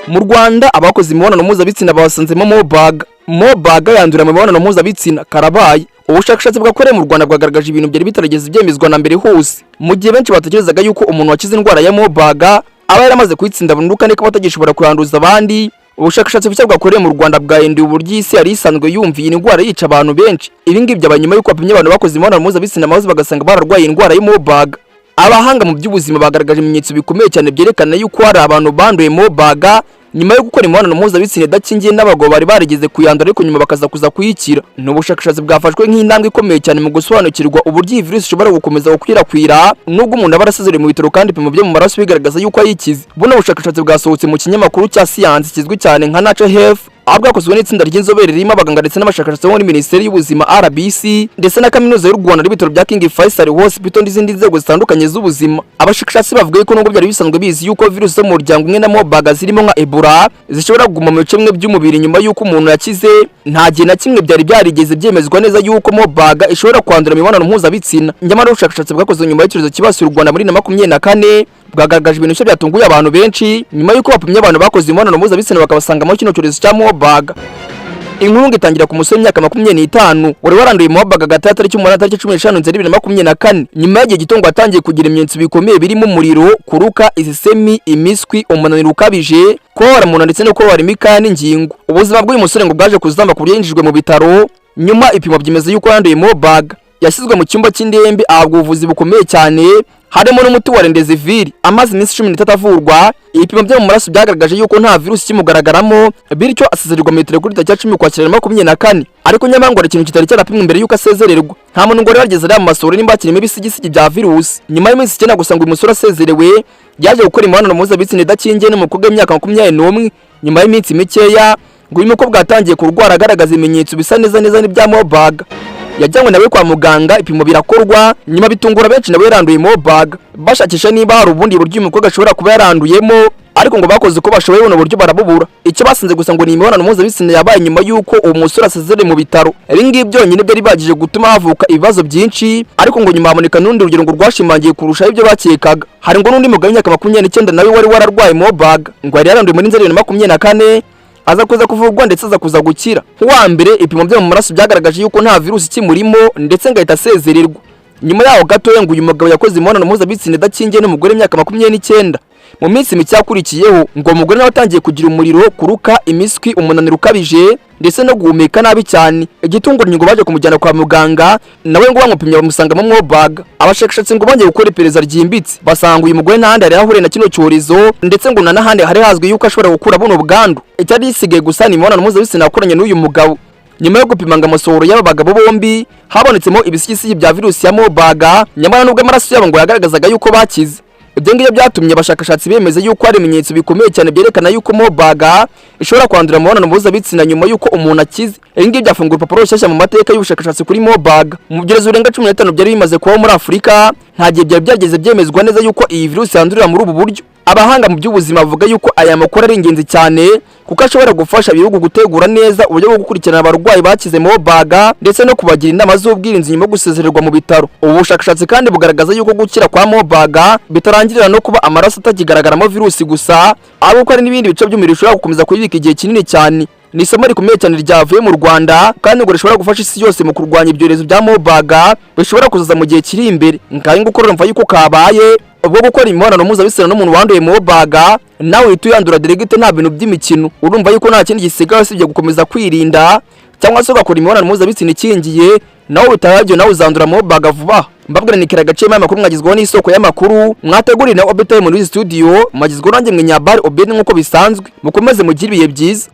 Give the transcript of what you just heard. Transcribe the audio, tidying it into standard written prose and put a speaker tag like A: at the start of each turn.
A: Mu Rwanda abakoze imibonano mpuzabitsina basanzemo Mobaga yandura mu mibonano mpuzabitsina karabaye. Ubushakashatsi bwakorewe mu Rwanda bwagaragaje ibintu byari bitarageze byemezwa na mbere hose, mu gihe benshi batekerezaga yuko umuntu wakize indwara ya Mobaga aba yaramaze kuyitsinda burundu kandi ko batagishobora kuyanduza abandi. Ubushakashatsi bushya bwakorewe mu Rwanda bwahinduye uburyo isi yari isanzwe yumviye indwara yica abantu benshi. Ibi ngibi byabaye nyuma yuko bapimye abantu bakoze imibonano mpuzabitsina maze bagasanga bararwaye indwara ya Mobaga. Abahanga mu by'ubuzima bagaragaje ibimenyetso bikomeye cyane byerekana yuko hari abantu banduye Mobaga nyuma yo gukora imibonano mpuzabitsina idakingiye n'abagabo bari barigeze kuyandura ariko nyuma bakaza kuza kuyikira. N'ubushakashatsi bwafashwe nk'intambwe ikomeye cyane mu gusobanukirwa uburyo iyi virusi ishobora gukomeza gukwirakwira nubwo umuntu aba arasezereye mu bitaro kandi ipimo byo mu maraso bigaragaza yuko ayikize. Buno bushakashatsi bwasohotse mu kinyamakuru cya Science kizwi cyane nka Nature Health, aho bwakozwe n'itsinda ry'inzobere ririmo abaganga ndetse n'abashakashatsi bo muri Minisiteri y'Ubuzima RBC ndetse na Kaminuza y'u Rwanda n'ibitaro bya King Faisal Hospital n'izindi nzego zitandukanye z'ubuzima. Abashakashatsi bavuga ko nubwo byari bisanzwe bizi yuko virusi zo mu muryango umwe na Mobaga zirimo nka Ebola zishobora kuguma mu bice bimwe by'umubiri nyuma yuko umuntu yakize, nta gihe na kimwe byari byarigeze byemezwa neza yuko Mobaga ishobora kwandura imibonano mpuzabitsina. Nyamara ubushakashatsi bwakozwe nyuma y'icyorezo kibasiye u Rwanda muri 2024 bwagaragaje ibintu bishya byatunguye abantu benshi nyuma yuko bapimye abantu bakoze imibonano mpuzabitsina bakabasangamo kino cyorezo cya Mobaga. Inkuru itangira ku musore w'imyaka 25 wari waranduye Mobaga gatatu tariki 15 Nzeri 2024 nyuma y'igihe gito ngo atangiye kugira ibimenyetso bikomeye birimo umuriro, kuruka, isesemi, imiswi, umunaniro ukabije, kubabara mu nda ndetse no kubabara imikaya n'ingingo. Ubuzima bw'uyu musore ngo bwaje kuzamba ku buryo yinjijwe mu bitaro nyuma ipimo byemeza yuko yanduye Mobaga. Yashyizwe mu cyumba cy'indembe ahabwa ubuvuzi bukomeye cyane harimo n'umuti wa Remdesivir amaze iminsi 13 avurwa. Ibipimo byo mu maraso byagaragaje yuko nta virusi kimugaragaramo, bityo asezererwa metero kuri 10 Ukwakira 2024. Ariko nyamara ngo ikintu kitari cyarapimwe mbere yuko asezererwa, nta muntu ngo yarageze ari mu masoro nimba kirimo ibisigisigi bya virusi. Nyuma y'iminsi 9 gusa ngo uyu musore asezerewe yaje gukora imibonano mpuzabitsina idakingiye n'umukobwa w'imyaka 21. Nyuma y'iminsi mikeya ngo uyu mukobwa yatangiye kurwara agaragaza ibimenyetso bisa neza n'ibya Mobaga. Yajyanywe nawe kwa muganga, ipimo birakorwa nyuma bitungura benshi nawe yaranduye Mobaga bashakisha niba hari ubundi buryo uyu mukobwa ashobora kuba yaranduyemo, ariko ngo bakoze uko bashoboye buno buryo barabubura. Icyo basanze gusa ngo ni imibonano mpuzabitsina yabaye nyuma yuko uwo musore asezereye mu bitaro. Ibi ngibi byonyine byari bagije gutuma havuka ibibazo byinshi, ariko ngo nyuma haboneka n'undi rugero ngo rwashimangiye kurusha ibyo bakekaga. Hari ngo n'undi mugabo w'imyaka 29 nawe wari wararwaye Mobaga ngo yari yaranduye muri Nzeri 2024 aza kuza kuvurwa ndetse aza kuza gukira. Wa mbere ipimo byo mu maraso byagaragaje yuko nta virusi kimurimo ndetse ngahita asezererwa. Nyuma yaho gato ngo uyu mugabo yakoze imibonano mpuzabitsina idakingiye n'umugore w'imyaka 29. Mu minsi mike yakurikiyeho ngo umugore nawe atangiye kugira umuriro, kuruka, imiswi, umunaniro ukabije ndetse no guhumeka nabi cyane. Igitunguru ngo baje kumujyana kwa muganga nawe ngo bamupimye bamusangamo Mobaga. Abashakashatsi ngo bongeye gukora iperereza ryimbitse basanga uyu mugore n'ahandi yari ahure na kino cyorezo ndetse ngo n'ahandi hari hazwi yuko ashobora gukura buno bwandu. Icyari gisigaye gusa ni imibonano mpuzabitsina yakoranye n'uyu mugabo. Nyuma yo gupima ngo amasohoro y'aba bagabo bombi habonetsemo ibisigisigi bya virusi ya Mobaga, nyamara nubwo amaraso yabo ngo yagaragazaga yuko bakize. Ibyo ngibyo byatumye abashakashatsi bemeza yuko hari ibimenyetso bikomeye cyane byerekana yuko Mobaga ishobora kwandura imibonano mpuzabitsina nyuma yuko umuntu akize. Ibi ngibyo byafungura urupapuro rushyashya mu mateka y'ubushakashatsi kuri Mobaga. Mu byerezo birenga 15 byari bimaze kubaho muri Afurika, nta gihe byari byageze byemezwa neza yuko iyi virusi yandurira muri ubu buryo. Abahanga mu by'ubuzima bavuga yuko aya makuru ari ingenzi cyane kuko ashobora gufasha ibihugu gutegura neza uburyo bwo gukurikirana abarwayi bakize Mobaga ndetse no kubagira inama z'ubwirinzi nyuma yo gusezererwa mu bitaro. Ubu bushakashatsi kandi bugaragaza yuko gukira kwa Mobaga bitarangirira no kuba amaraso atagigaragaramo virusi gusa, ahubwo hari n'ibindi bice by'umubiri bishobora gukomeza kubibika igihe kinini cyane. Ni isomo rikomeye cyane ryavuye mu Rwanda kandi ngo rishobora gufasha isi yose mu kurwanya ibyorezo bya Mobaga bishobora kuzaza mu gihe kiri imbere. Nkaye ngukora mva yuko kabaye ubwo gukora imibonano mpuzabitsina n'umuntu wanduye Mobaga nawe uhita uyandura direct nta bintu by'imikino. Urumva yuko nta kindi gisigaye usibye gukomeza kwirinda cyangwa se ugakora imibonano mpuzabitsina ikingiye, nawe bitarabyo nawe uzandura Mobaga vuba. Mbabwira nikira gace y'amakuru mwagizweho n'isoko y'amakuru mwateguriye na Obeta muri studio, mwagizweho nanjye mwe Nyabari Obedi nkuko bisanzwe. Mukomeze mugire ibihe byiza.